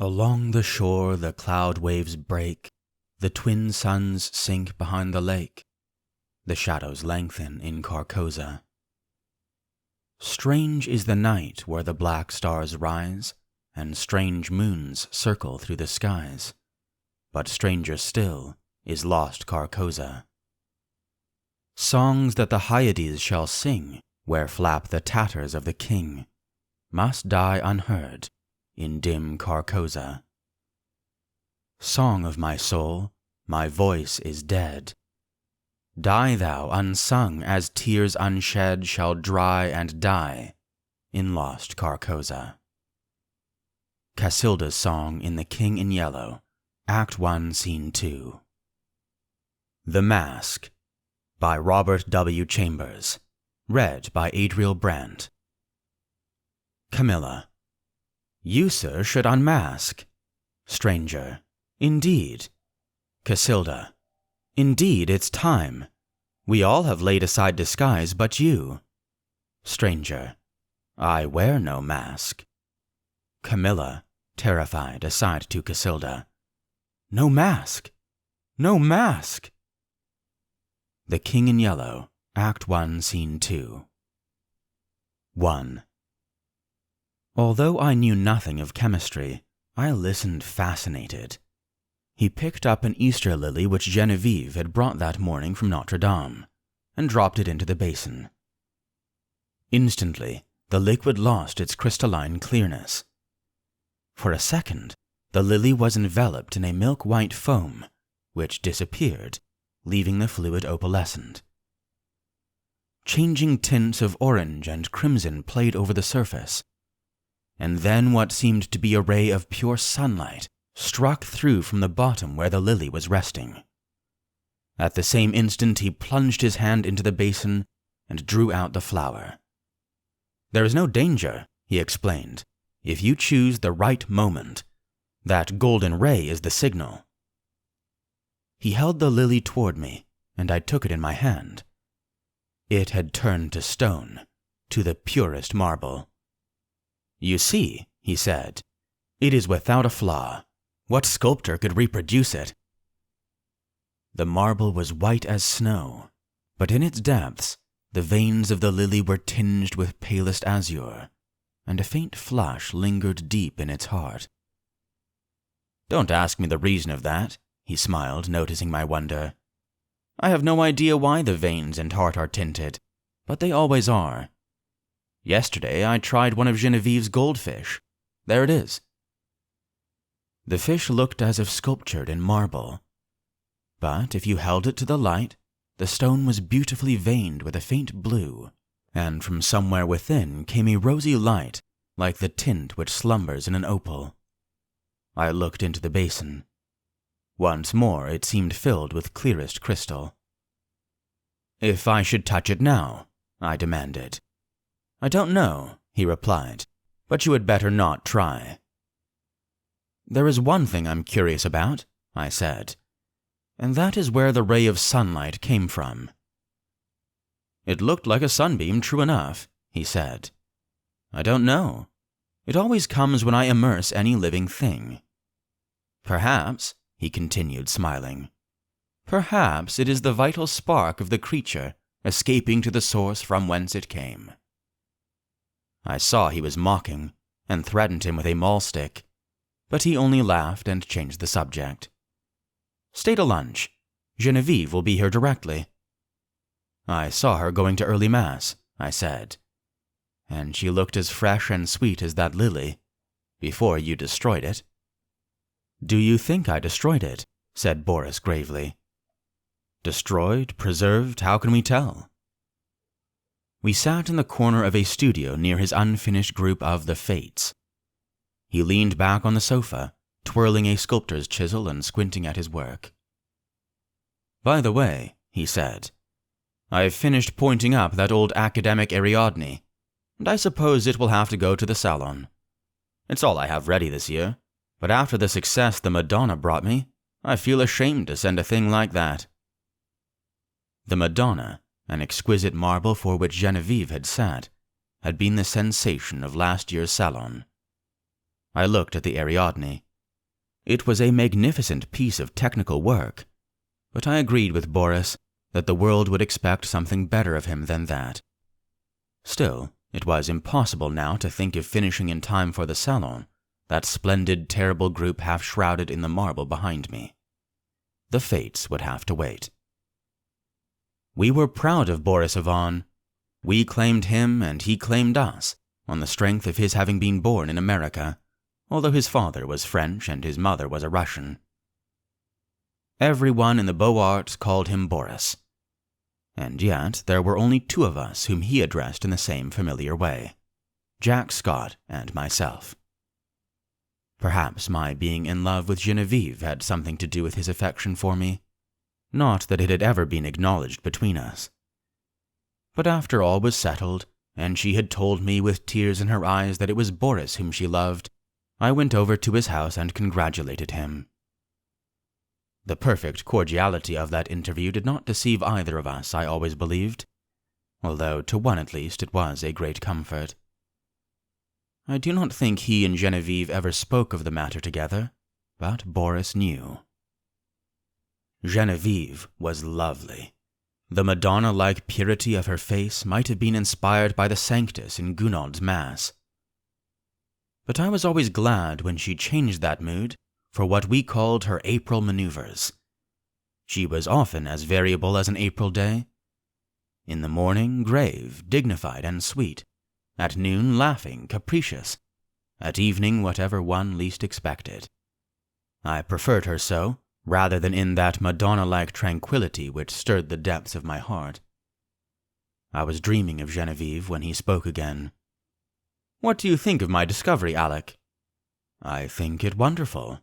Along the shore the cloud waves break, the twin suns sink behind the lake, the shadows lengthen in Carcosa. Strange is the night where the black stars rise, and strange moons circle through the skies, but stranger still is lost Carcosa. Songs that the Hyades shall sing, where flap the tatters of the king, must die unheard in dim Carcosa. Song of my soul, my voice is dead. Die thou unsung as tears unshed shall dry and die in lost Carcosa. Casilda's Song in The King in Yellow, Act 1, Scene 2. The Mask, by Robert W. Chambers. Read by Adriel Brandt. Camilla. You, sir, should unmask. Stranger. Indeed. Casilda. Indeed, it's time. We all have laid aside disguise but you. Stranger. I wear no mask. Camilla, terrified, aside to Casilda. No mask! No mask! The King in Yellow, Act 1, Scene 2. 1. Although I knew nothing of chemistry, I listened fascinated. He picked up an Easter lily which Genevieve had brought that morning from Notre Dame, and dropped it into the basin. Instantly, the liquid lost its crystalline clearness. For a second, the lily was enveloped in a milk-white foam, which disappeared, leaving the fluid opalescent. Changing tints of orange and crimson played over the surface, and then what seemed to be a ray of pure sunlight struck through from the bottom where the lily was resting. At the same instant he plunged his hand into the basin and drew out the flower. There is no danger, he explained, if you choose the right moment. That golden ray is the signal. He held the lily toward me, and I took it in my hand. It had turned to stone, to the purest marble. You see, he said, it is without a flaw. What sculptor could reproduce it? The marble was white as snow, but in its depths, the veins of the lily were tinged with palest azure, and a faint flush lingered deep in its heart. Don't ask me the reason of that, he smiled, noticing my wonder. I have no idea why the veins and heart are tinted, but they always are. Yesterday I tried one of Genevieve's goldfish. There it is. The fish looked as if sculptured in marble, but if you held it to the light, the stone was beautifully veined with a faint blue, and from somewhere within came a rosy light like the tint which slumbers in an opal. I looked into the basin. Once more it seemed filled with clearest crystal. If I should touch it now, I demanded. I don't know, he replied, but you had better not try. There is one thing I'm curious about, I said, and that is where the ray of sunlight came from. It looked like a sunbeam, true enough, he said. I don't know. It always comes when I immerse any living thing. Perhaps, he continued, smiling, perhaps it is the vital spark of the creature escaping to the source from whence it came. I saw he was mocking, and threatened him with a maul stick, but he only laughed and changed the subject. Stay to lunch. Genevieve will be here directly. I saw her going to early mass, I said, and she looked as fresh and sweet as that lily, before you destroyed it. Do you think I destroyed it? Said Boris gravely. Destroyed, preserved, how can we tell? We sat in the corner of a studio near his unfinished group of The Fates. He leaned back on the sofa, twirling a sculptor's chisel and squinting at his work. By the way, he said, I've finished pointing up that old academic Ariadne, and I suppose it will have to go to the salon. It's all I have ready this year, but after the success the Madonna brought me, I feel ashamed to send a thing like that. The Madonna, an exquisite marble for which Genevieve had sat, had been the sensation of last year's salon. I looked at the Ariadne, It was a magnificent piece of technical work, but I agreed with Boris that the world would expect something better of him than that. Still, it was impossible now to think of finishing in time for the salon, that splendid, terrible group half shrouded in the marble behind me. The fates would have to wait. We were proud of Boris Ivan. We claimed him and he claimed us, on the strength of his having been born in America, although his father was French and his mother was a Russian. Everyone in the Beaux-Arts called him Boris, and yet there were only two of us whom he addressed in the same familiar way, Jack Scott and myself. Perhaps my being in love with Genevieve had something to do with his affection for me, not that it had ever been acknowledged between us. But after all was settled, and she had told me with tears in her eyes that it was Boris whom she loved, I went over to his house and congratulated him. The perfect cordiality of that interview did not deceive either of us, I always believed, although to one at least it was a great comfort. I do not think he and Genevieve ever spoke of the matter together, but Boris knew. Genevieve was lovely. The Madonna-like purity of her face might have been inspired by the Sanctus in Gounod's Mass. But I was always glad when she changed that mood for what we called her April maneuvers. She was often as variable as an April day. In the morning, grave, dignified, and sweet. At noon, laughing, capricious. At evening, whatever one least expected. I preferred her so, rather than in that Madonna-like tranquility which stirred the depths of my heart. I was dreaming of Genevieve when he spoke again. "What do you think of my discovery, Alec?" "I think it wonderful.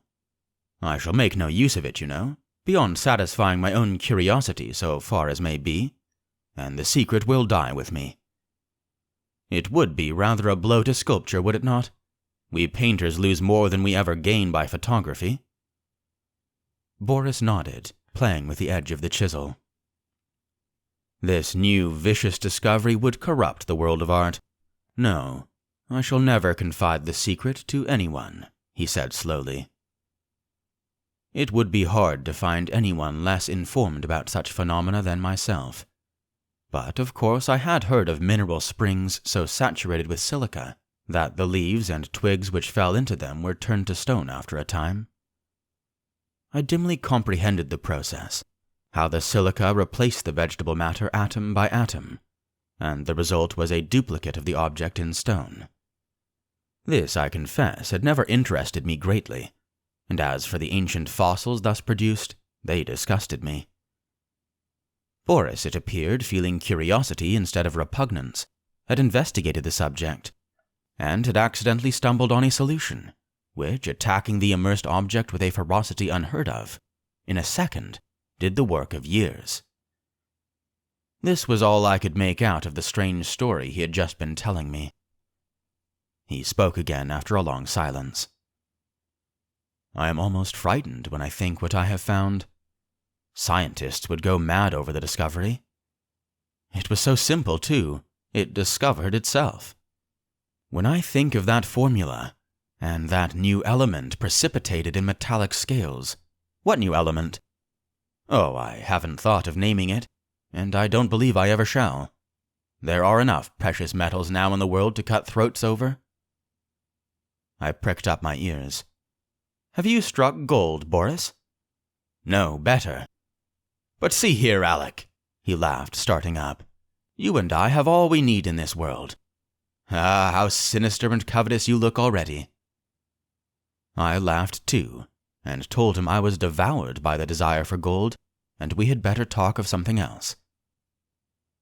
I shall make no use of it, you know, beyond satisfying my own curiosity so far as may be, and the secret will die with me." "It would be rather a blow to sculpture, would it not? We painters lose more than we ever gain by photography." Boris nodded, playing with the edge of the chisel. "This new, vicious discovery would corrupt the world of art. No, I shall never confide the secret to anyone," he said slowly. It would be hard to find anyone less informed about such phenomena than myself. But, of course, I had heard of mineral springs so saturated with silica that the leaves and twigs which fell into them were turned to stone after a time. I dimly comprehended the process, how the silica replaced the vegetable matter atom by atom, and the result was a duplicate of the object in stone. This, I confess, had never interested me greatly, and as for the ancient fossils thus produced, they disgusted me. Boris, it appeared, feeling curiosity instead of repugnance, had investigated the subject, and had accidentally stumbled on a solution, which, attacking the immersed object with a ferocity unheard of, in a second, did the work of years. This was all I could make out of the strange story he had just been telling me. He spoke again after a long silence. "I am almost frightened when I think what I have found. Scientists would go mad over the discovery. It was so simple, too. It discovered itself. When I think of that formula, and that new element precipitated in metallic scales—" "What new element?" "Oh, I haven't thought of naming it, and I don't believe I ever shall. There are enough precious metals now in the world to cut throats over." I pricked up my ears. "Have you struck gold, Boris?" "No, better." "But see here, Alec," he laughed, starting up. "You and I have all we need in this world. Ah, how sinister and covetous you look already." I laughed too, and told him I was devoured by the desire for gold, and we had better talk of something else.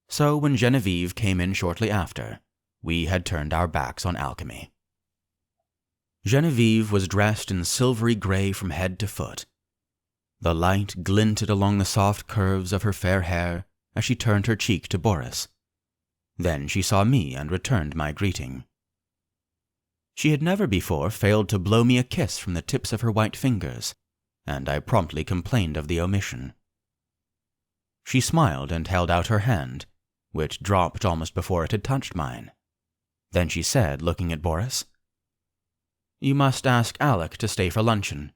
So when Genevieve came in shortly after, we had turned our backs on alchemy. Genevieve was dressed in silvery gray from head to foot. The light glinted along the soft curves of her fair hair as she turned her cheek to Boris. Then she saw me and returned my greeting. She had never before failed to blow me a kiss from the tips of her white fingers, and I promptly complained of the omission. She smiled and held out her hand, which dropped almost before it had touched mine. Then she said, looking at Boris, "You must ask Alec to stay for luncheon.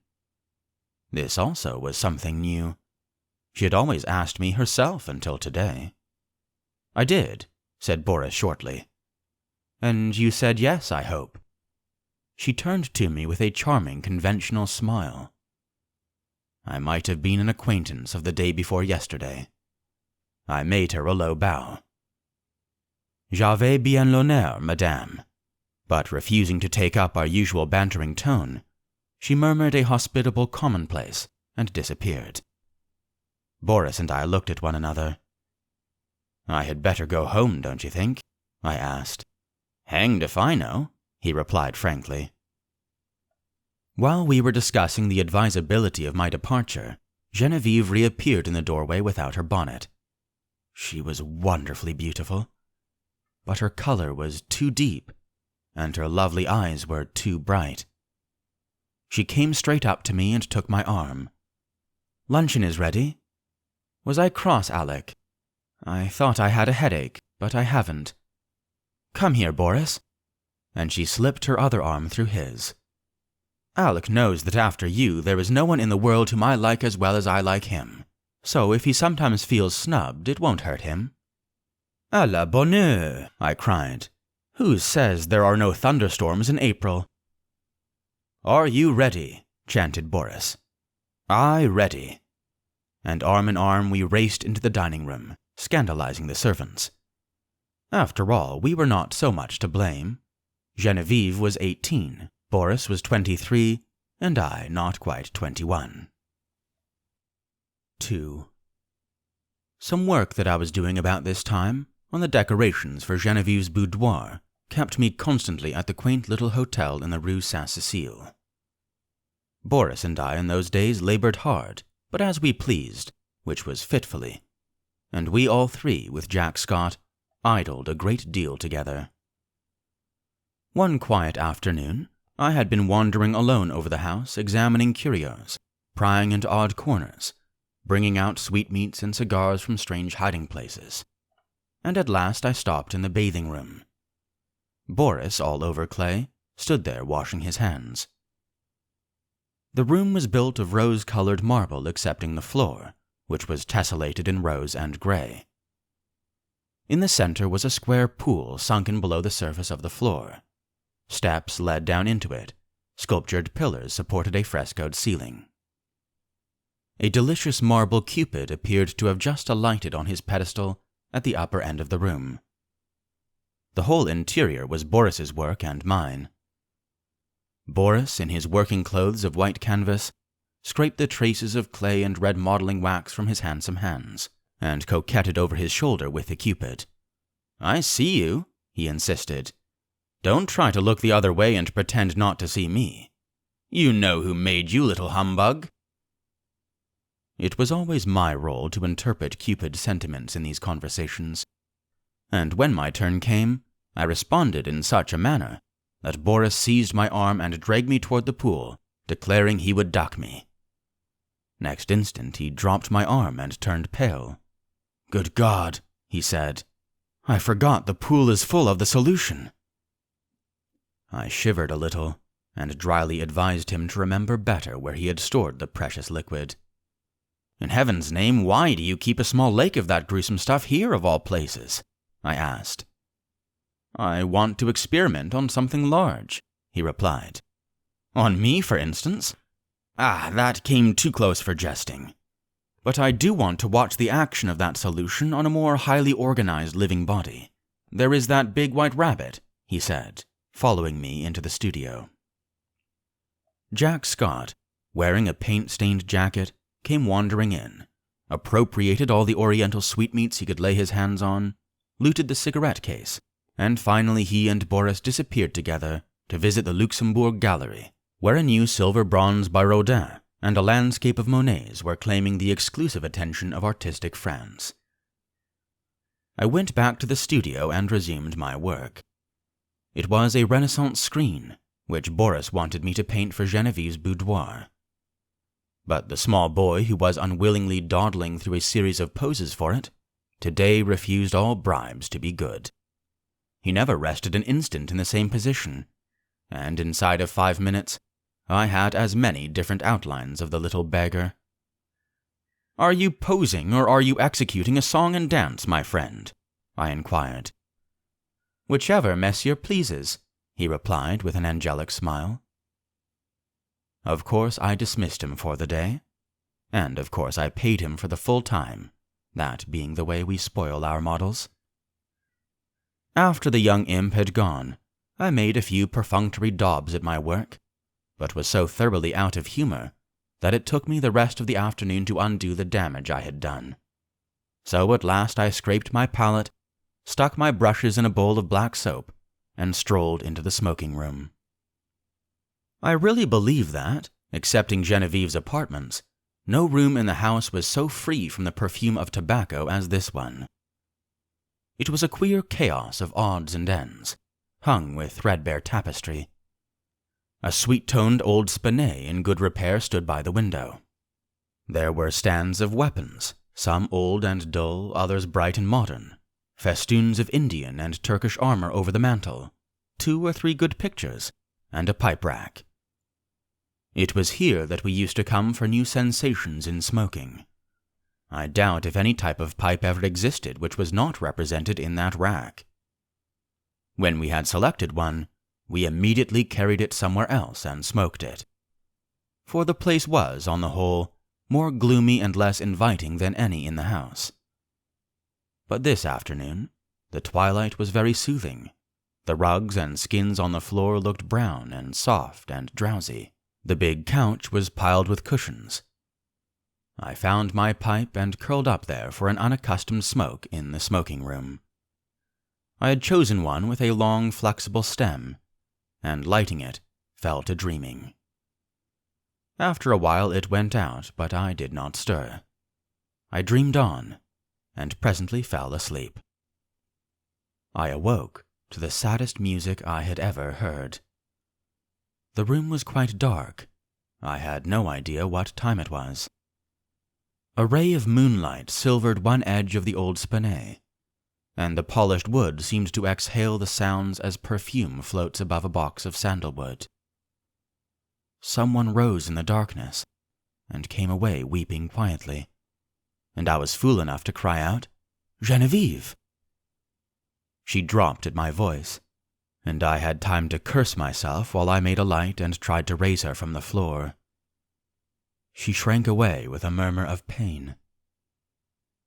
This also was something new. She had always asked me herself until today. "I did," said Boris shortly. "And you said yes, I hope." She turned to me with a charming conventional smile. I might have been an acquaintance of the day before yesterday. I made her a low bow. "J'avais bien l'honneur, madame." But refusing to take up our usual bantering tone, she murmured a hospitable commonplace and disappeared. Boris and I looked at one another. "I had better go home, don't you think?" I asked. "Hanged if I know," he replied frankly. While we were discussing the advisability of my departure, Genevieve reappeared in the doorway without her bonnet. She was wonderfully beautiful, but her color was too deep, and her lovely eyes were too bright. She came straight up to me and took my arm. "Luncheon is ready." Was I cross, Alec? I thought I had a headache, but I haven't. "Come here, Boris." And she slipped her other arm through his. "Alec knows that after you, there is no one in the world whom I like as well as I like him. So if he sometimes feels snubbed, it won't hurt him." "À la bonne heure," I cried. "Who says there are no thunderstorms in April?" "Are you ready?" chanted Boris. "I ready." And arm in arm we raced into the dining room, scandalizing the servants. After all, we were not so much to blame. Genevieve was 18, Boris was 23, and I not quite 21. 2. Some work that I was doing about this time, on the decorations for Genevieve's boudoir, kept me constantly at the quaint little hotel in the Rue Saint-Cécile. Boris and I in those days labored hard, but as we pleased, which was fitfully, and we all three, with Jack Scott, idled a great deal together. One quiet afternoon, I had been wandering alone over the house, examining curios, prying into odd corners, bringing out sweetmeats and cigars from strange hiding places, and at last I stopped in the bathing room. Boris, all over clay, stood there washing his hands. The room was built of rose-colored marble excepting the floor, which was tessellated in rose and gray. In the center was a square pool sunken below the surface of the floor. Steps led down into it. Sculptured pillars supported a frescoed ceiling. A delicious marble Cupid appeared to have just alighted on his pedestal at the upper end of the room. The whole interior was Boris's work and mine. Boris, in his working clothes of white canvas, scraped the traces of clay and red modeling wax from his handsome hands, and coquetted over his shoulder with the Cupid. "I see you," he insisted. "Don't try to look the other way and pretend not to see me. You know who made you, little humbug." It was always my role to interpret Cupid's sentiments in these conversations, and when my turn came, I responded in such a manner that Boris seized my arm and dragged me toward the pool, declaring he would duck me. Next instant he dropped my arm and turned pale. "Good God," he said. "I forgot the pool is full of the solution." I shivered a little, and dryly advised him to remember better where he had stored the precious liquid. "In heaven's name, why do you keep a small lake of that gruesome stuff here of all places?" I asked. "I want to experiment on something large," he replied. "On me, for instance? Ah, that came too close for jesting. But I do want to watch the action of that solution on a more highly organized living body. There is that big white rabbit," he said, following me into the studio. Jack Scott, wearing a paint-stained jacket, came wandering in, appropriated all the oriental sweetmeats he could lay his hands on, looted the cigarette case, and finally he and Boris disappeared together to visit the Luxembourg Gallery, where a new silver bronze by Rodin and a landscape of Monet's were claiming the exclusive attention of artistic France. I went back to the studio and resumed my work. It was a Renaissance screen, which Boris wanted me to paint for Genevieve's boudoir. But the small boy who was unwillingly dawdling through a series of poses for it, today refused all bribes to be good. He never rested an instant in the same position, and inside of 5 minutes, I had as many different outlines of the little beggar. "Are you posing or are you executing a song and dance, my friend?" I inquired. "Whichever Monsieur pleases," he replied with an angelic smile. Of course I dismissed him for the day, and of course I paid him for the full time, that being the way we spoil our models. After the young imp had gone, I made a few perfunctory daubs at my work, but was so thoroughly out of humor that it took me the rest of the afternoon to undo the damage I had done. So at last I scraped my palette, stuck my brushes in a bowl of black soap, and strolled into the smoking room. I really believe that, excepting Genevieve's apartments, no room in the house was so free from the perfume of tobacco as this one. It was a queer chaos of odds and ends, hung with threadbare tapestry. A sweet-toned old spinet in good repair stood by the window. There were stands of weapons, some old and dull, others bright and modern, festoons of Indian and Turkish armor over the mantel, 2 or 3 good pictures, and a pipe rack. It was here that we used to come for new sensations in smoking. I doubt if any type of pipe ever existed which was not represented in that rack. When we had selected one, we immediately carried it somewhere else and smoked it. For the place was, on the whole, more gloomy and less inviting than any in the house. But this afternoon, the twilight was very soothing. The rugs and skins on the floor looked brown and soft and drowsy. The big couch was piled with cushions. I found my pipe and curled up there for an unaccustomed smoke in the smoking room. I had chosen one with a long, flexible stem, and lighting it, fell to dreaming. After a while it went out, but I did not stir. I dreamed on, and presently fell asleep. I awoke to the saddest music I had ever heard. The room was quite dark. I had no idea what time it was. A ray of moonlight silvered one edge of the old spinet, and the polished wood seemed to exhale the sounds as perfume floats above a box of sandalwood. Someone rose in the darkness and came away weeping quietly, and I was fool enough to cry out, "Genevieve!" She dropped at my voice, and I had time to curse myself while I made a light and tried to raise her from the floor. She shrank away with a murmur of pain.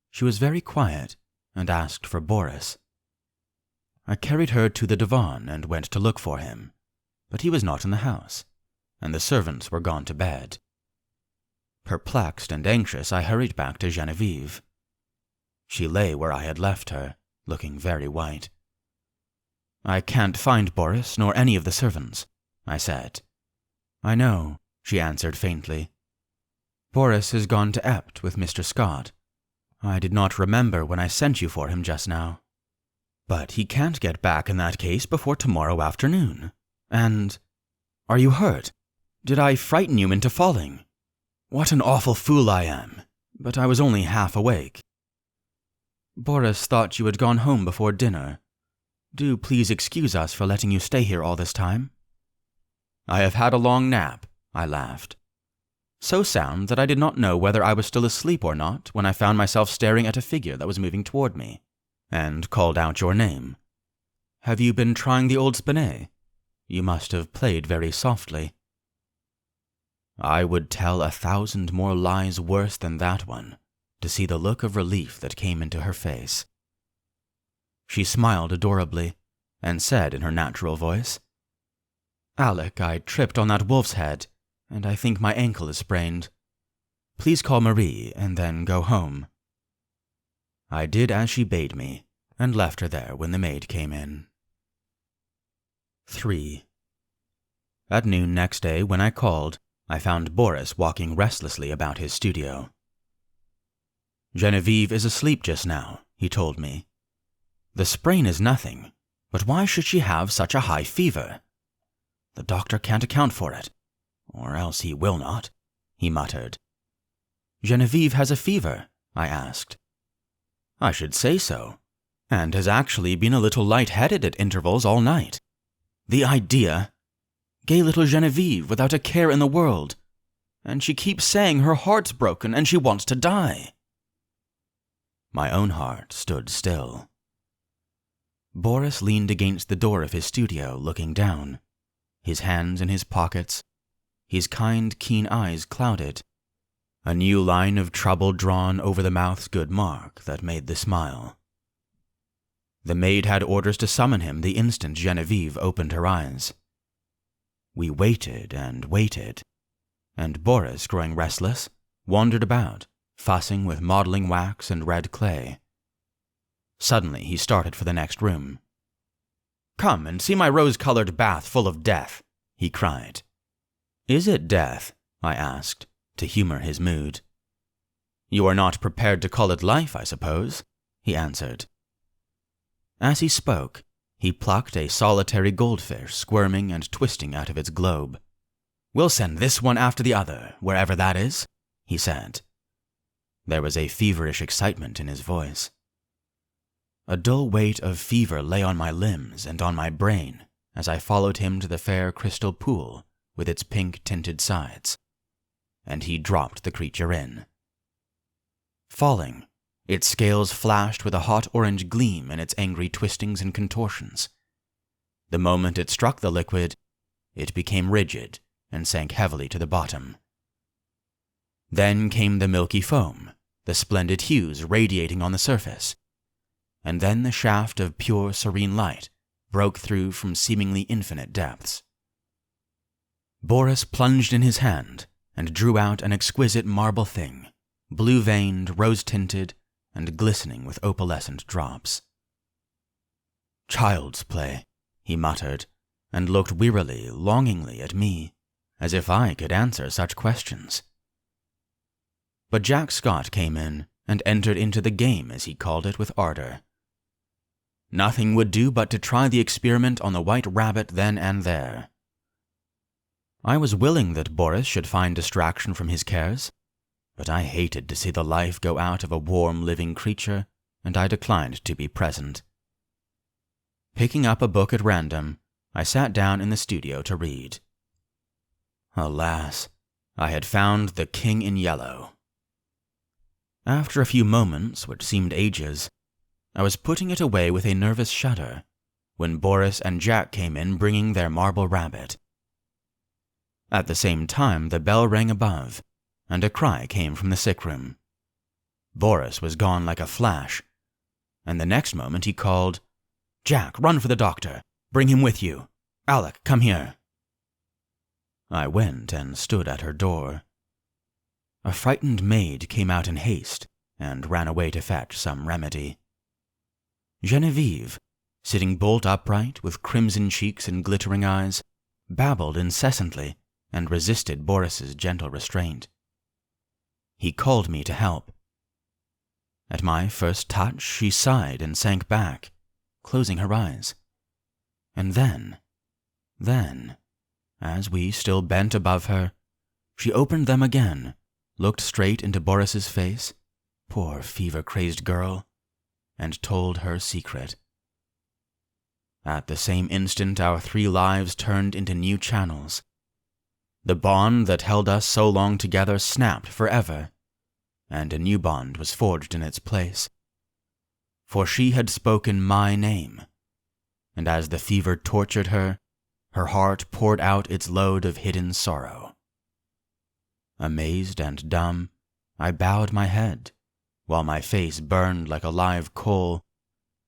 She was very quiet and asked for Boris. I carried her to the divan and went to look for him, but he was not in the house, and the servants were gone to bed. Perplexed and anxious, I hurried back to Genevieve. She lay where I had left her, looking very white. "I can't find Boris nor any of the servants," I said. "I know," she answered faintly. "Boris has gone to Ept with Mr. Scott. I did not remember when I sent you for him just now. But he can't get back in that case before tomorrow afternoon. And... are you hurt? Did I frighten you into falling? What an awful fool I am, but I was only half awake. Boris thought you had gone home before dinner. Do please excuse us for letting you stay here all this time." "I have had a long nap," I laughed. So sound that I did not know whether I was still asleep or not when I found myself staring at a figure that was moving toward me, and called out your name. "Have you been trying the old spinet? You must have played very softly." I would tell 1,000 more lies worse than that one to see the look of relief that came into her face. She smiled adorably and said in her natural voice, "Alec, I tripped on that wolf's head, and I think my ankle is sprained. Please call Marie and then go home." I did as she bade me, and left her there when the maid came in. 3. At noon next day, when I called, I found Boris walking restlessly about his studio. "Genevieve is asleep just now," he told me. "The sprain is nothing, but why should she have such a high fever? The doctor can't account for it, or else he will not," he muttered. "Genevieve has a fever?" I asked. "I should say so, and has actually been a little light-headed at intervals all night. The idea! Gay little Genevieve without a care in the world. And she keeps saying her heart's broken and she wants to die." My own heart stood still. Boris leaned against the door of his studio, looking down, his hands in his pockets, his kind, keen eyes clouded, a new line of trouble drawn over the mouth's good mark that made the smile. The maid had orders to summon him the instant Genevieve opened her eyes. We waited, and Boris, growing restless, wandered about, fussing with modeling wax and red clay. Suddenly he started for the next room. "Come and see my rose-colored bath full of death," he cried. "Is it death?" I asked, to humor his mood. "You are not prepared to call it life, I suppose," he answered. As he spoke, he plucked a solitary goldfish squirming and twisting out of its globe. "We'll send this one after the other, wherever that is," he said. There was a feverish excitement in his voice. A dull weight of fever lay on my limbs and on my brain as I followed him to the fair crystal pool with its pink-tinted sides, and he dropped the creature in. Falling, its scales flashed with a hot orange gleam in its angry twistings and contortions. The moment it struck the liquid, it became rigid and sank heavily to the bottom. Then came the milky foam, the splendid hues radiating on the surface, and then the shaft of pure, serene light broke through from seemingly infinite depths. Boris plunged in his hand and drew out an exquisite marble thing, blue-veined, rose-tinted, and glistening with opalescent drops. "Child's play," he muttered, and looked wearily, longingly at me, as if I could answer such questions. But Jack Scott came in and entered into the game, as he called it, with ardor. Nothing would do but to try the experiment on the white rabbit then and there. I was willing that Boris should find distraction from his cares, but I hated to see the life go out of a warm, living creature, and I declined to be present. Picking up a book at random, I sat down in the studio to read. Alas, I had found The King in Yellow. After a few moments, which seemed ages, I was putting it away with a nervous shudder, when Boris and Jack came in bringing their marble rabbit. At the same time, the bell rang above, and a cry came from the sick room. Boris was gone like a flash, and the next moment he called, "Jack, run for the doctor. Bring him with you. Alec, come here." I went and stood at her door. A frightened maid came out in haste and ran away to fetch some remedy. Genevieve, sitting bolt upright with crimson cheeks and glittering eyes, babbled incessantly and resisted Boris's gentle restraint. He called me to help. At my first touch, she sighed and sank back, closing her eyes. And then, as we still bent above her, she opened them again, looked straight into Boris's face, poor fever-crazed girl, and told her secret. At the same instant, our 3 lives turned into new channels. The bond that held us so long together snapped forever, and a new bond was forged in its place. For she had spoken my name, and as the fever tortured her, her heart poured out its load of hidden sorrow. Amazed and dumb, I bowed my head, while my face burned like a live coal,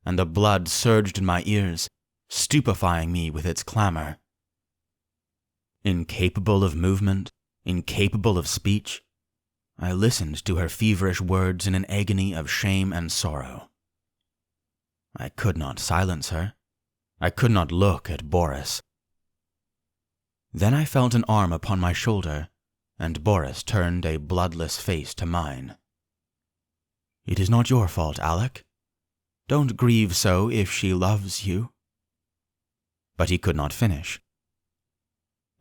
and the blood surged in my ears, stupefying me with its clamor. Incapable of movement, incapable of speech, I listened to her feverish words in an agony of shame and sorrow. I could not silence her. I could not look at Boris. Then I felt an arm upon my shoulder, and Boris turned a bloodless face to mine. "It is not your fault, Alec. Don't grieve so if she loves you." But he could not finish.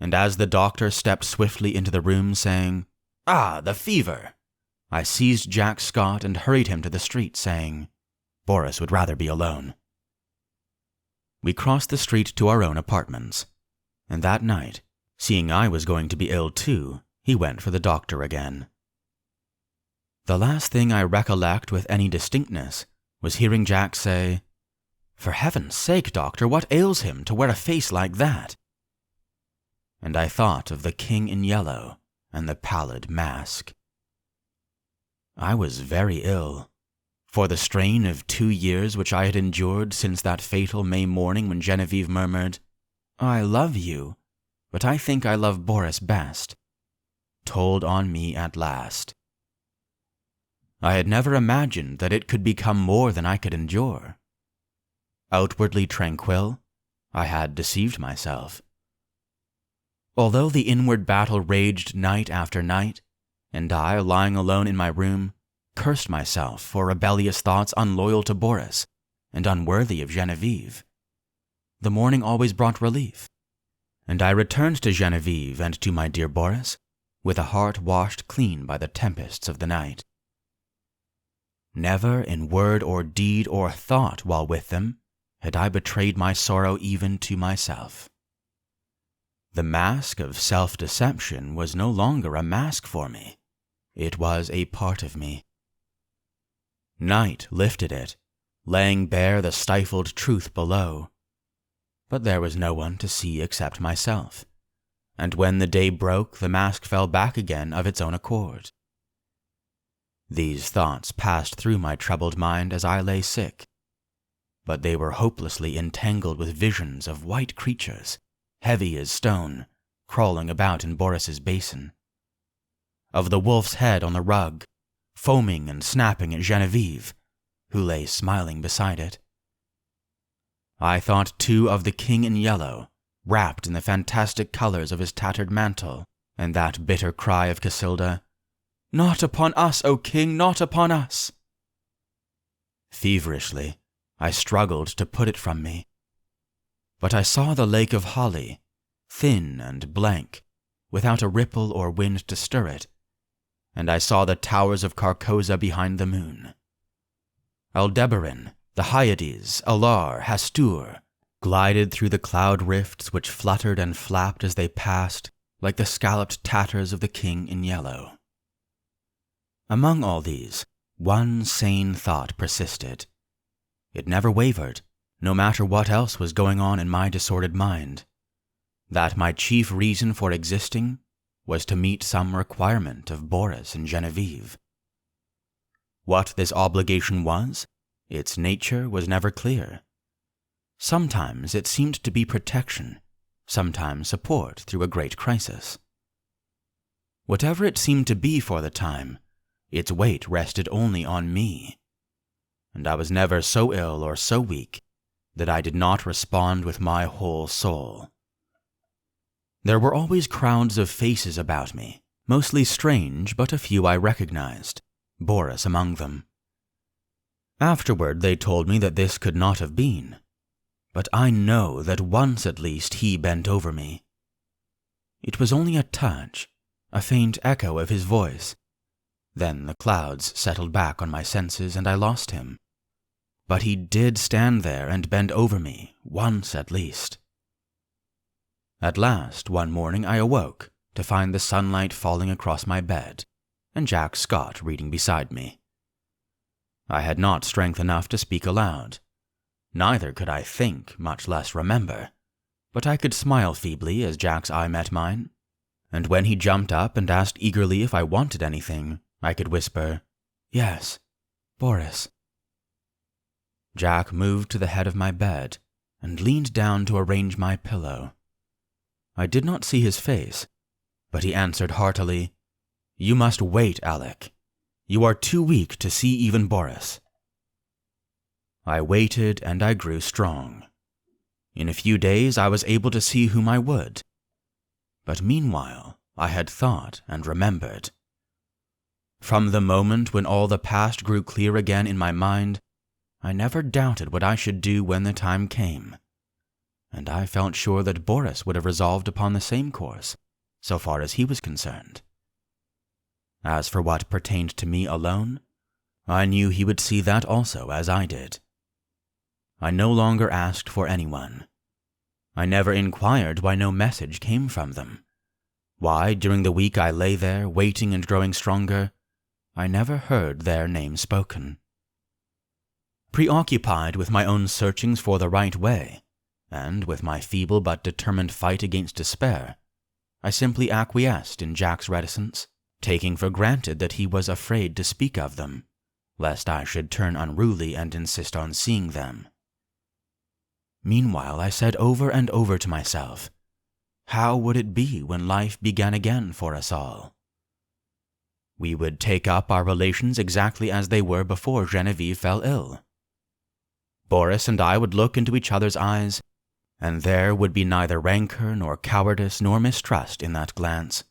And as the doctor stepped swiftly into the room saying, "Ah, the fever!" I seized Jack Scott and hurried him to the street, saying, "Boris would rather be alone." We crossed the street to our own apartments, and that night, seeing I was going to be ill too, he went for the doctor again. The last thing I recollect with any distinctness was hearing Jack say, "For heaven's sake, doctor, what ails him to wear a face like that?" And I thought of the King in Yellow and the pallid mask. I was very ill, for the strain of 2 years which I had endured since that fatal May morning when Genevieve murmured, "I love you, but I think I love Boris best," told on me at last. I had never imagined that it could become more than I could endure. Outwardly tranquil, I had deceived myself. Although the inward battle raged night after night, and I, lying alone in my room, cursed myself for rebellious thoughts unloyal to Boris and unworthy of Genevieve, the morning always brought relief, and I returned to Genevieve and to my dear Boris with a heart washed clean by the tempests of the night. Never in word or deed or thought while with them had I betrayed my sorrow even to myself. The mask of self-deception was no longer a mask for me. It was a part of me. Night lifted it, laying bare the stifled truth below. But there was no one to see except myself, and when the day broke, the mask fell back again of its own accord. These thoughts passed through my troubled mind as I lay sick, but they were hopelessly entangled with visions of white creatures, heavy as stone, crawling about in Boris's basin, of the wolf's head on the rug, foaming and snapping at Genevieve, who lay smiling beside it. I thought too of the King in Yellow, wrapped in the fantastic colors of his tattered mantle, and that bitter cry of Casilda, "Not upon us, O King, not upon us!" Feverishly, I struggled to put it from me. But I saw the lake of Holly, thin and blank, without a ripple or wind to stir it, and I saw the towers of Carcosa behind the moon. Aldebaran, the Hyades, Alar, Hastur, glided through the cloud rifts which fluttered and flapped as they passed, like the scalloped tatters of the King in Yellow. Among all these, one sane thought persisted. It never wavered, no matter what else was going on in my disordered mind, that my chief reason for existing was to meet some requirement of Boris and Genevieve. What this obligation was, its nature was never clear. Sometimes it seemed to be protection, sometimes support through a great crisis. Whatever it seemed to be for the time, its weight rested only on me, and I was never so ill or so weak that I did not respond with my whole soul. There were always crowds of faces about me, mostly strange, but a few I recognized, Boris among them. Afterward they told me that this could not have been, but I know that once at least he bent over me. It was only a touch, a faint echo of his voice. Then the clouds settled back on my senses and I lost him. But he did stand there and bend over me, once at least. At last, one morning I awoke to find the sunlight falling across my bed, and Jack Scott reading beside me. I had not strength enough to speak aloud. Neither could I think, much less remember, but I could smile feebly as Jack's eye met mine, and when he jumped up and asked eagerly if I wanted anything, I could whisper, "Yes, Boris." Jack moved to the head of my bed and leaned down to arrange my pillow. I did not see his face, but he answered heartily, "You must wait, Alec. You are too weak to see even Boris." I waited and I grew strong. In a few days I was able to see whom I would. But meanwhile I had thought and remembered. From the moment when all the past grew clear again in my mind, I never doubted what I should do when the time came, and I felt sure that Boris would have resolved upon the same course, so far as he was concerned. As for what pertained to me alone, I knew he would see that also as I did. I no longer asked for anyone. I never inquired why no message came from them. Why, during the week I lay there, waiting and growing stronger, I never heard their name spoken. Preoccupied with my own searchings for the right way, and with my feeble but determined fight against despair, I simply acquiesced in Jack's reticence, taking for granted that he was afraid to speak of them, lest I should turn unruly and insist on seeing them. Meanwhile, I said over and over to myself, how would it be when life began again for us all? We would take up our relations exactly as they were before Genevieve fell ill. Boris and I would look into each other's eyes, and there would be neither rancor nor cowardice nor mistrust in that glance.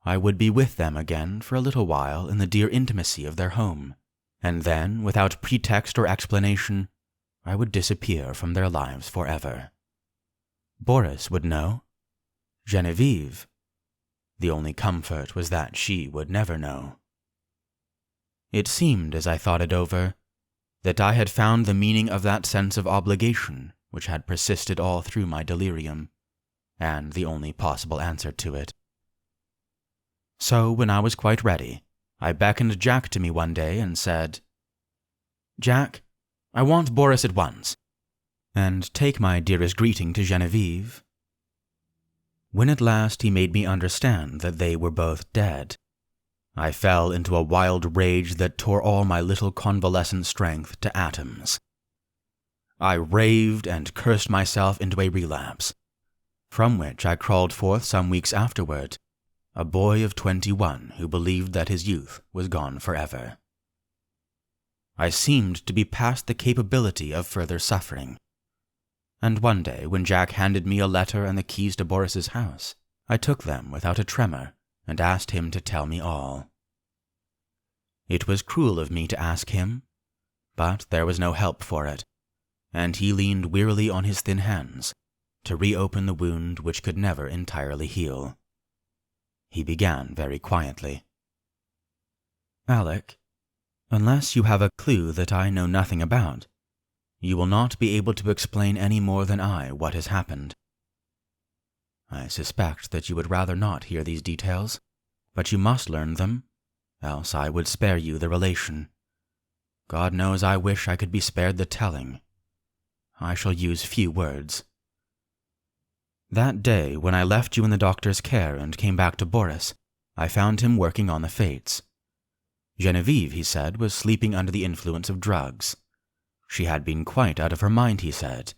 I would be with them again for a little while in the dear intimacy of their home, and then, without pretext or explanation, I would disappear from their lives forever. Boris would know. Genevieve. The only comfort was that she would never know. It seemed, as I thought it over, that I had found the meaning of that sense of obligation which had persisted all through my delirium, and the only possible answer to it. So, when I was quite ready, I beckoned Jack to me one day and said, "Jack, I want Boris at once, and take my dearest greeting to Genevieve." When at last he made me understand that they were both dead, I fell into a wild rage that tore all my little convalescent strength to atoms. I raved and cursed myself into a relapse, from which I crawled forth some weeks afterward, a boy of 21 who believed that his youth was gone forever. I seemed to be past the capability of further suffering, and one day when Jack handed me a letter and the keys to Boris's house, I took them without a tremor and asked him to tell me all. It was cruel of me to ask him, but there was no help for it, and he leaned wearily on his thin hands to reopen the wound which could never entirely heal. He began very quietly. "Alec, unless you have a clue that I know nothing about, you will not be able to explain any more than I what has happened. I suspect that you would rather not hear these details, but you must learn them, else I would spare you the relation. God knows I wish I could be spared the telling. I shall use few words. That day, when I left you in the doctor's care and came back to Boris, I found him working on the fates. Genevieve, he said, was sleeping under the influence of drugs. She had been quite out of her mind, he said.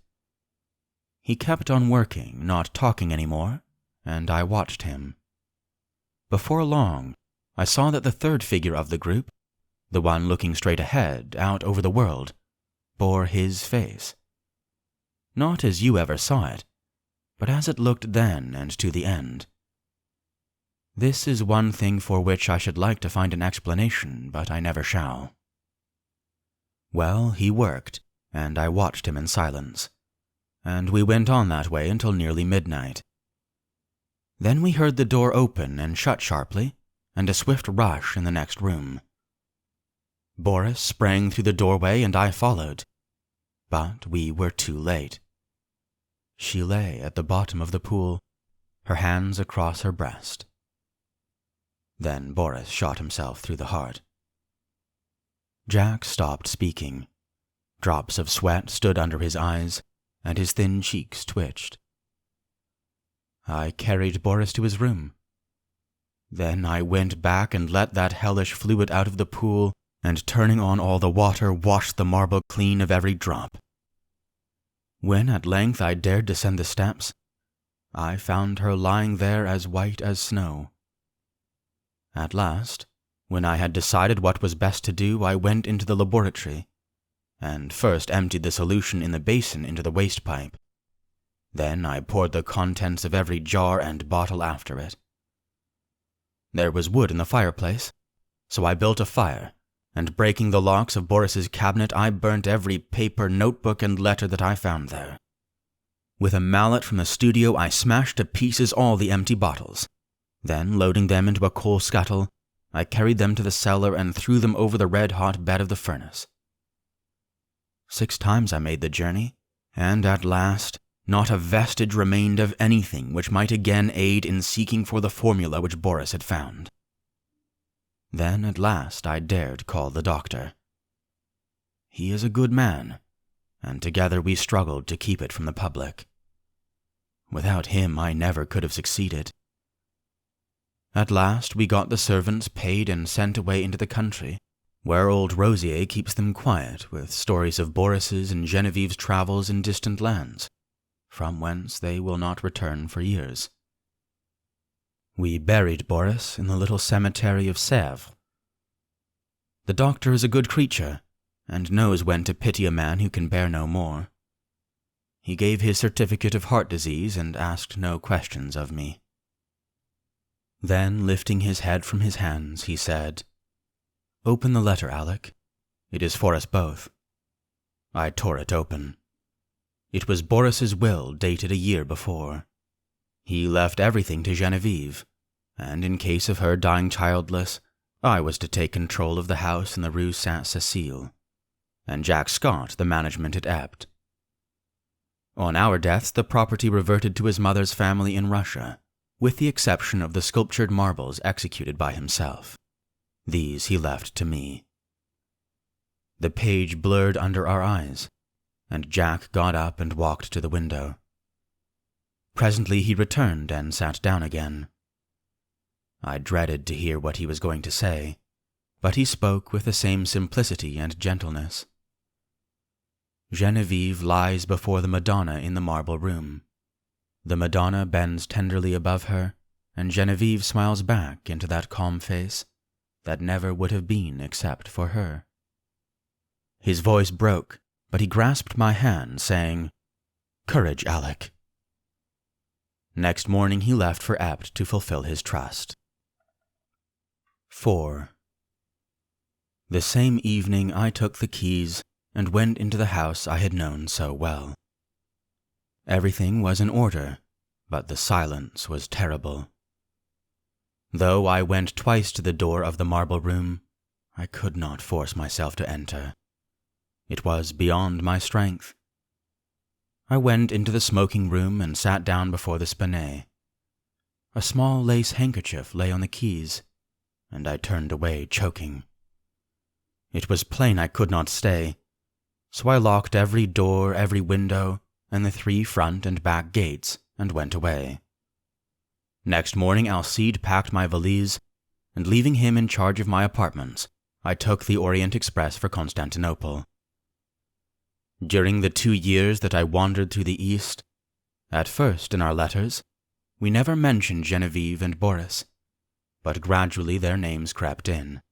He kept on working, not talking any more, and I watched him. Before long, I saw that the third figure of the group, the one looking straight ahead, out over the world, bore his face. Not as you ever saw it, but as it looked then and to the end. This is one thing for which I should like to find an explanation, but I never shall. Well, he worked, and I watched him in silence, and we went on that way until nearly midnight. Then we heard the door open and shut sharply, and a swift rush in the next room. Boris sprang through the doorway and I followed, but we were too late. She lay at the bottom of the pool, her hands across her breast. Then Boris shot himself through the heart. Jack stopped speaking. Drops of sweat stood under his eyes, and his thin cheeks twitched. I carried Boris to his room. Then I went back and let that hellish fluid out of the pool, and turning on all the water, washed the marble clean of every drop. When at length I dared descend the steps, I found her lying there as white as snow. At last, when I had decided what was best to do, I went into the laboratory, and first emptied the solution in the basin into the waste pipe. Then I poured the contents of every jar and bottle after it. There was wood in the fireplace, so I built a fire, and breaking the locks of Boris's cabinet, I burnt every paper, notebook, and letter that I found there. With a mallet from the studio, I smashed to pieces all the empty bottles. Then, loading them into a coal scuttle, I carried them to the cellar and threw them over the red-hot bed of the furnace. 6 times I made the journey, and at last, Not a vestige remained of anything which might again aid in seeking for the formula which Boris had found. Then at last I dared call the doctor. He is a good man, and together we struggled to keep it from the public. Without him I never could have succeeded. At last we got the servants paid and sent away into the country, where old Rosier keeps them quiet with stories of Boris's and Genevieve's travels in distant lands, from whence they will not return for years. We buried Boris in the little cemetery of Sèvres. The doctor is a good creature, and knows when to pity a man who can bear no more. He gave his certificate of heart disease and asked no questions of me. Then, lifting his head from his hands, he said, "Open the letter, Alec. It is for us both." I tore it open. It was Boris's will, dated a year before. He left everything to Genevieve, and in case of her dying childless, I was to take control of the house in the Rue Saint-Cécile, and Jack Scott the management at Ept. On our deaths, the property reverted to his mother's family in Russia, with the exception of the sculptured marbles executed by himself. These he left to me. The page blurred under our eyes, and Jack got up and walked to the window. Presently he returned and sat down again. I dreaded to hear what he was going to say, but he spoke with the same simplicity and gentleness. Genevieve lies before the Madonna in the marble room. The Madonna bends tenderly above her, and Genevieve smiles back into that calm face that never would have been except for her. His voice broke, but he grasped my hand, saying, "Courage, Alec." Next morning he left for Ept to fulfill his trust. 4. The same evening I took the keys and went into the house I had known so well. Everything was in order, but the silence was terrible. Though I went twice to the door of the marble room, I could not force myself to enter. It was beyond my strength. I went into the smoking room and sat down before the spinet. A small lace handkerchief lay on the keys, and I turned away choking. It was plain I could not stay, so I locked every door, every window, and the 3 front and back gates, and went away. Next morning Alcide packed my valise, and leaving him in charge of my apartments, I took the Orient Express for Constantinople. During the 2 years that I wandered through the East, at first in our letters, we never mentioned Genevieve and Boris, but gradually their names crept in.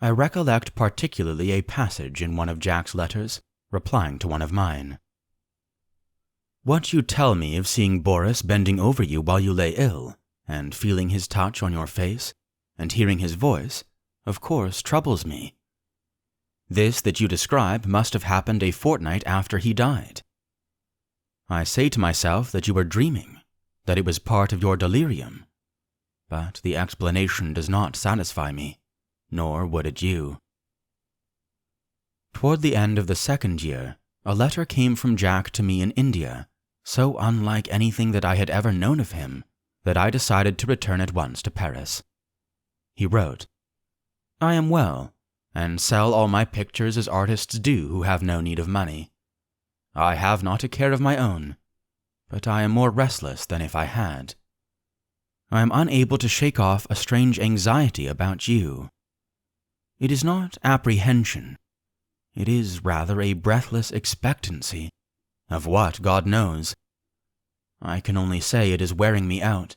I recollect particularly a passage in one of Jack's letters, replying to one of mine. "What you tell me of seeing Boris bending over you while you lay ill, and feeling his touch on your face, and hearing his voice, of course troubles me. This that you describe must have happened a fortnight after he died. I say to myself that you were dreaming, that it was part of your delirium, but the explanation does not satisfy me, nor would it you." Toward the end of the 2nd year, a letter came from Jack to me in India, so unlike anything that I had ever known of him, that I decided to return at once to Paris. He wrote, "I am well, and sell all my pictures as artists do who have no need of money. I have not a care of my own, but I am more restless than if I had. I am unable to shake off a strange anxiety about you. It is not apprehension. It is rather a breathless expectancy. Of what, God knows. I can only say it is wearing me out.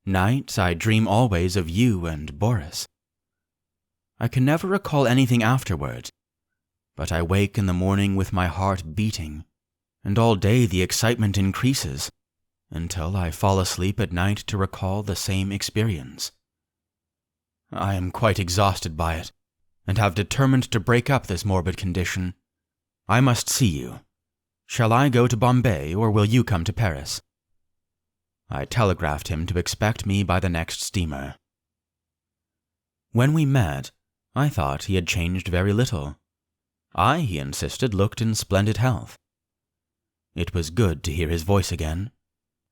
Nights I dream always of you and Boris. I can never recall anything afterward, but I wake in the morning with my heart beating, and all day the excitement increases, until I fall asleep at night to recall the same experience. I am quite exhausted by it, and have determined to break up this morbid condition. I must see you. Shall I go to Bombay, or will you come to Paris?" I telegraphed him to expect me by the next steamer. When we met, I thought he had changed very little. He insisted, looked in splendid health. It was good to hear his voice again,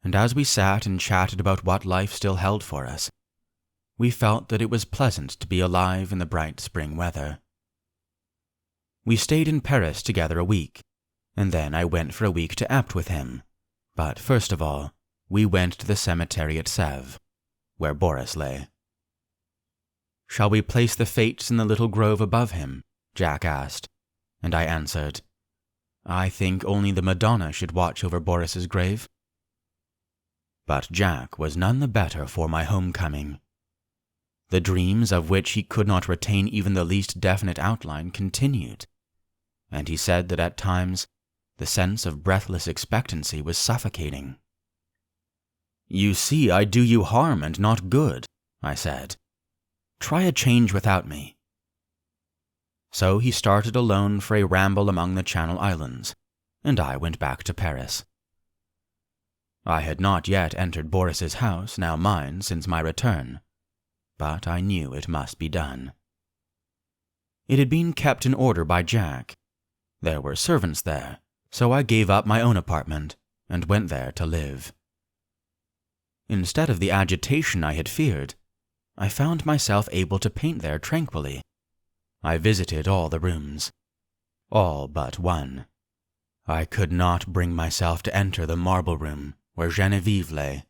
and as we sat and chatted about what life still held for us, we felt that it was pleasant to be alive in the bright spring weather. We stayed in Paris together a week, and then I went for a week to Apt with him. But first of all, we went to the cemetery at Sèvres, where Boris lay. "Shall we place the Fates in the little grove above him?" Jack asked, and I answered, "I think only the Madonna should watch over Boris's grave." But Jack was none the better for my homecoming. The dreams of which he could not retain even the least definite outline continued, and he said that at times the sense of breathless expectancy was suffocating. "You see, I do you harm and not good," I said. "Try a change without me." So he started alone for a ramble among the Channel Islands, and I went back to Paris. I had not yet entered Boris's house, now mine, since my return, but I knew it must be done. It had been kept in order by Jack. There were servants there, so I gave up my own apartment and went there to live. Instead of the agitation I had feared, I found myself able to paint there tranquilly. I visited all the rooms. All but one. I could not bring myself to enter the marble room where Geneviève lay.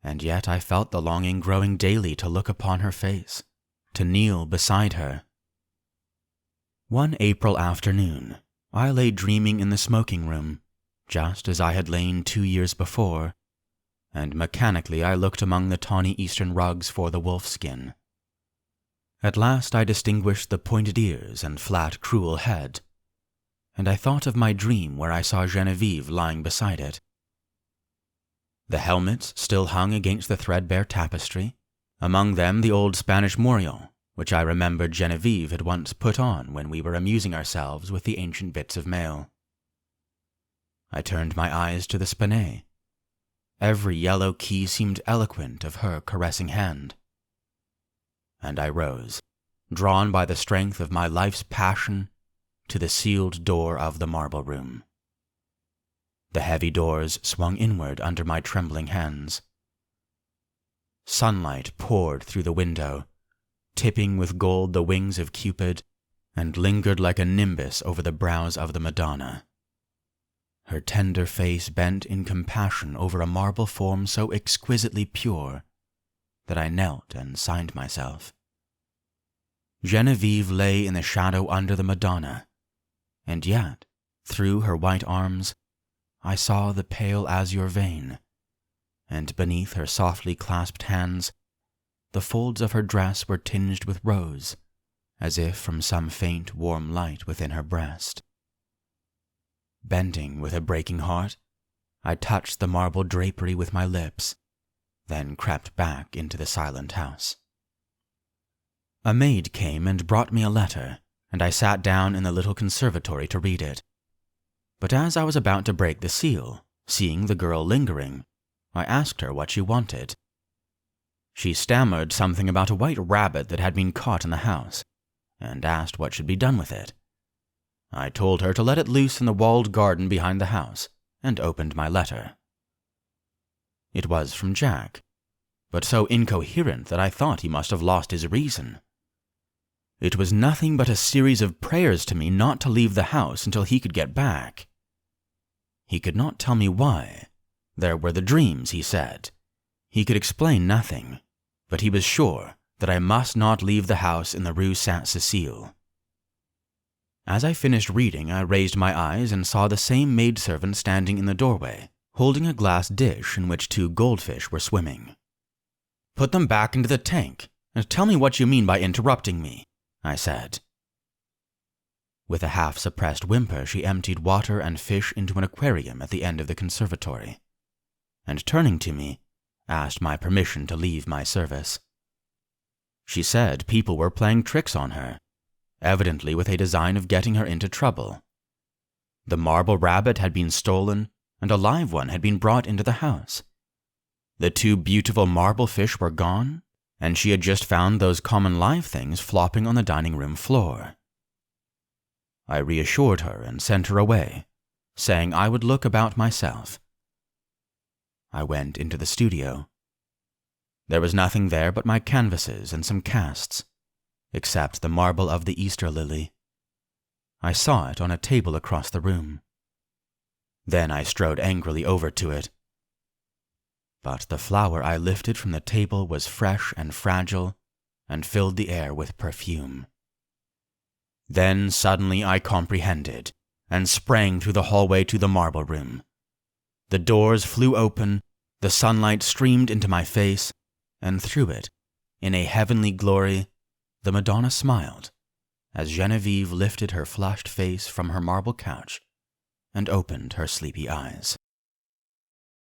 And yet I felt the longing growing daily to look upon her face, to kneel beside her. One April afternoon, I lay dreaming in the smoking room, just as I had lain 2 years before, and mechanically I looked among the tawny eastern rugs for the wolfskin. At last I distinguished the pointed ears and flat, cruel head, and I thought of my dream where I saw Geneviève lying beside it. The helmets still hung against the threadbare tapestry, among them the old Spanish morion, which I remembered Geneviève had once put on when we were amusing ourselves with the ancient bits of mail. I turned my eyes to the spinet. Every yellow key seemed eloquent of her caressing hand. And I rose, drawn by the strength of my life's passion, to the sealed door of the marble room. The heavy doors swung inward under my trembling hands. Sunlight poured through the window, tipping with gold the wings of Cupid, and lingered like a nimbus over the brows of the Madonna. Her tender face bent in compassion over a marble form so exquisitely pure that I knelt and signed myself. Geneviève lay in the shadow under the Madonna, and yet, through her white arms, I saw the pale azure vein, and beneath her softly clasped hands, the folds of her dress were tinged with rose, as if from some faint warm light within her breast. Bending with a breaking heart, I touched the marble drapery with my lips, then crept back into the silent house. A maid came and brought me a letter, and I sat down in the little conservatory to read it. But as I was about to break the seal, seeing the girl lingering, I asked her what she wanted. She stammered something about a white rabbit that had been caught in the house, and asked what should be done with it. I told her to let it loose in the walled garden behind the house, and opened my letter. It was from Jack, but so incoherent that I thought he must have lost his reason. It was nothing but a series of prayers to me not to leave the house until he could get back. He could not tell me why. There were the dreams, he said. He could explain nothing, but he was sure that I must not leave the house in the Rue Sainte-Cécile. As I finished reading, I raised my eyes and saw the same maidservant standing in the doorway, holding a glass dish in which 2 goldfish were swimming. "Put them back into the tank, and tell me what you mean by interrupting me," I said. With a half-suppressed whimper, she emptied water and fish into an aquarium at the end of the conservatory, and turning to me, asked my permission to leave my service. She said people were playing tricks on her, evidently with a design of getting her into trouble. The marble rabbit had been stolen, and a live one had been brought into the house. The 2 beautiful marble fish were gone, and she had just found those common live things flopping on the dining room floor. I reassured her and sent her away, saying I would look about myself. I went into the studio. There was nothing there but my canvases and some casts, except the marble of the Easter lily. I saw it on a table across the room. Then I strode angrily over to it. But the flower I lifted from the table was fresh and fragile and filled the air with perfume. Then suddenly I comprehended and sprang through the hallway to the marble room. The doors flew open, the sunlight streamed into my face, and through it, in a heavenly glory, the Madonna smiled as Genevieve lifted her flushed face from her marble couch and opened her sleepy eyes.